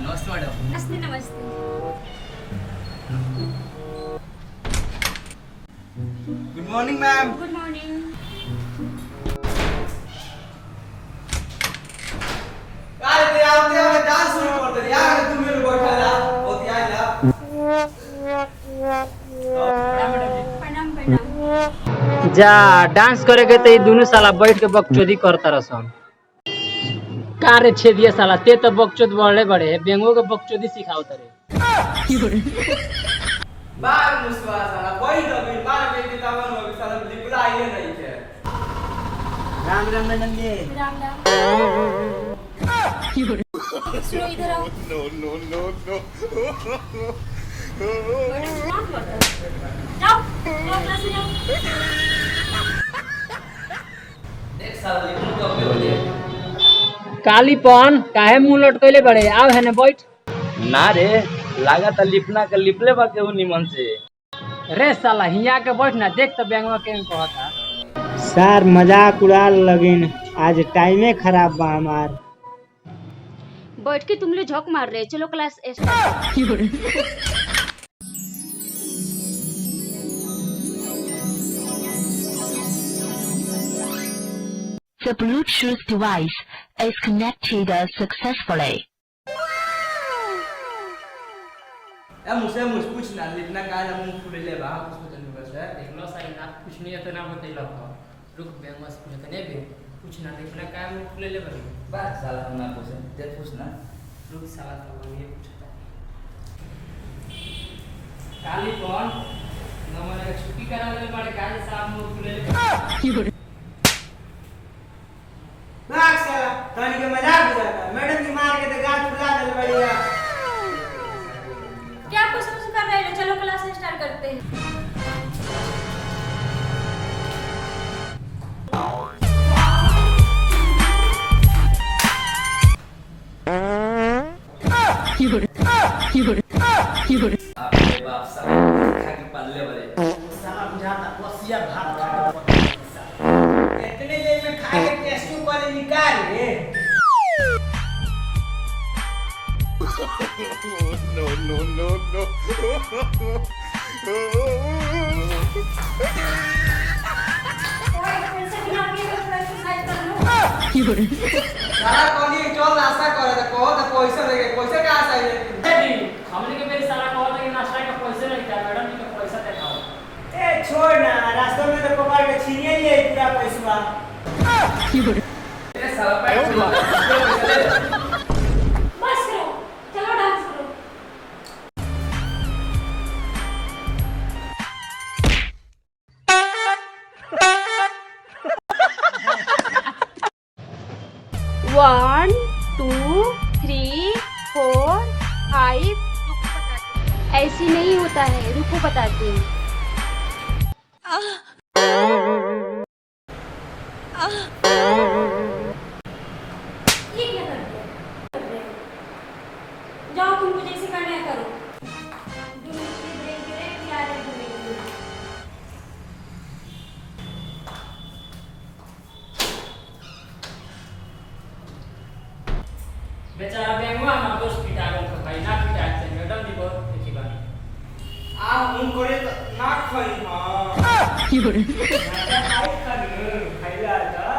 नमस्ते मैडम। नमस्ते नमस्ते। Good morning ma'am. Good morning. यार डांस शुरू कर दे यार, तू मेरे को बैठा ला बहुत यार ला। प्रणाम प्रणाम। जा डांस करे के तो दोनों साला बैठ के बकचोदी करता रसन। का रे छेदिया साला ते तो बकचोद बड़े बड़े बेंगो के बकचोदी सिखाओ तरे। बार मुस्वा साला बैठ अभी बार के किताबन हो साला लिखला आइले नहीं है। राम राम मैडम जी। राम राम। सुनो इधर आओ। No, no, no, no. जाओ क्लास में जाओ। देख साला लिखू तो अबे हो जाए। कालीपन काहे मुंह लटकैले बड़े आव है ने बैठ। ना रे लागा त लिपना के लिपले बा केहू निमन से। रे साला हिया के बैठ ना देख तो बेंगवा के कहता। सर मजाक उड़ा लगिन आज टाइमे खराब बा हमार। बैठ के तुम लोग झोंक मार रहे, चलो class start. The Bluetooth device is connected successfully. या मुझसे मुझ पूछ ना लिखना का ना मुंह फुले ले बा कुछ तो नहीं बस है। देख लो साला ना कुछ नहीं है तो ना बतैला रुक बेंगवा से पूछत ने बे कुछ ना लिखना का मुंह खुले ले बड़ी। बस साला हम ना पूछे दे पूछ ना। रुक साला तो ये पूछता। कालीपन नमन के छुट्टी करावे ले बड़े काहे साहब मुंह खुले ले। भाग साला तनी के मजाक उड़ाता मैडम जी मार के तो गाल फुला दे बढ़िया। क्या कुछ कर रहे हो, चलो क्लास स्टार्ट करते हैं। आपके बाप साला खा के पाले वाले साला बुझाता बसिया भात खा के इतने देर में खा के टेस्ट वाले निकाल रे। No, no, no, no. साला कोनी चल नाश्ता करे त कहो त पैसा लगे पैसा कहां से आइले। हमने के मेरे साला कहता कि नाश्ता का पैसे नहीं था मैडम जी का पैसा देखाओ। ए छोड़ ना रास्ते में तो पकड़ के छीनिए लिए पूरा पैसा। ए साला पैसा ले। बस करो, चलो डांस करो। One two three four five. ऐसे नहीं होता है, रुको बताती हूँ। ये क्या कर रहे हो? जाओ तुमको जैसे करना है करो। बेचारा बेंगवा ना दोस्त पिटागन का भाई ना पिटाते मैडम जी बहुत देखी बानी। आ उन करे तो ना खाई हां। खाइला था।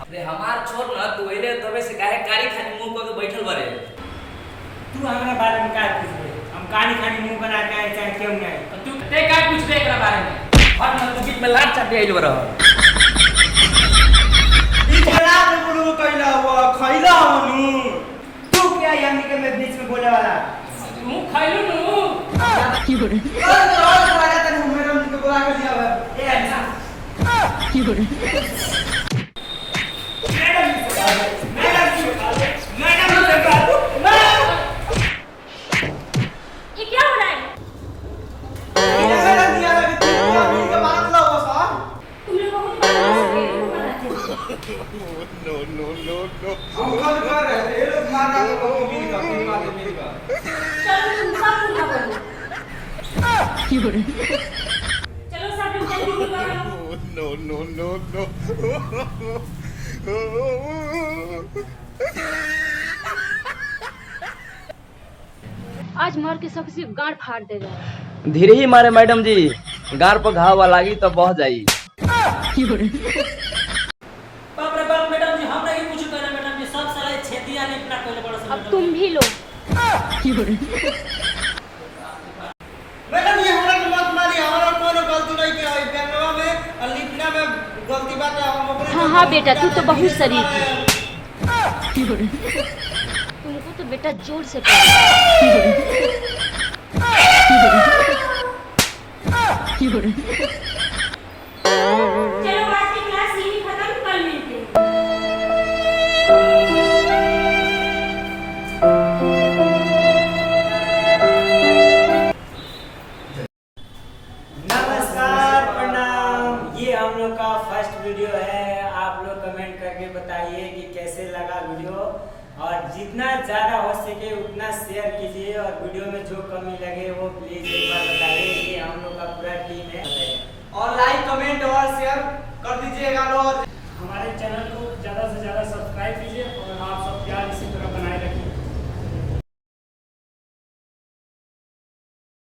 अरे हमार छोड़ ना तू एले तबे से काहे कारी खानी मुंह को के बैठल बारे। तू हमरा बारे में का पूछबे? हम कहानी खानी मुंह बना के आए चाहे क्यों नहीं। तू ते का पूछ दे एकरा बारे में। हट ना तू बीच में लाट चाटे आइल बरा। ई खराब में बोलू कइला हुआ खइला हनु। तू क्या यानी के मैं बीच में बोले वाला? मुंह खाइलू नु। और वाला तन मैडम जी को बुला के दिया है। ए अच्छा। मैडम ये क्या हो रहा है? तुम लोगों को तो No, no, no, no. हम कल कर रहे थे ये लोग मारना तो मेरी का मेरी का। चलो तुम सब पूरा बोलो। चलो सब लोग जल्दी पूरा करो। No, no, no, no. आज मर के सबसे गांड फाड़ देगा। धीरे ही मारे मैडम जी, गार पर घाव लागी तो बह जाई। बाप रे बाप मैडम जी, हम नहीं कुछ करे मैडम जी, सब साले छेदिया नहीं अपना कोले बड़ा सा। अब तुम भी लो। मैडम ये हमरा के मत मारी, हमरा कोनो गलती नहीं किया है बैंगवा में और लिपना में गलती बात है हम अपने। हाँ बेटा, तू तो बहुत शरीफ है। तुमको तो बेटा जोर से चलो आज की क्लास यही खत्म, कल मिलते हैं। नमस्कार, प्रणाम। ये हम लोग का फर्स्ट वीडियो है। आप लोग कमेंट करके बताइए कि कैसे लगा वीडियो, और जितना ज़्यादा हो सके उतना शेयर कीजिए, और वीडियो में जो कमी लगे वो प्लीज़ एक बार बताइए। ये हम लोग का पूरा टीम है। और लाइक कमेंट और शेयर कर दीजिएगा। और हमारे चैनल को ज़्यादा से ज़्यादा सब्सक्राइब कीजिए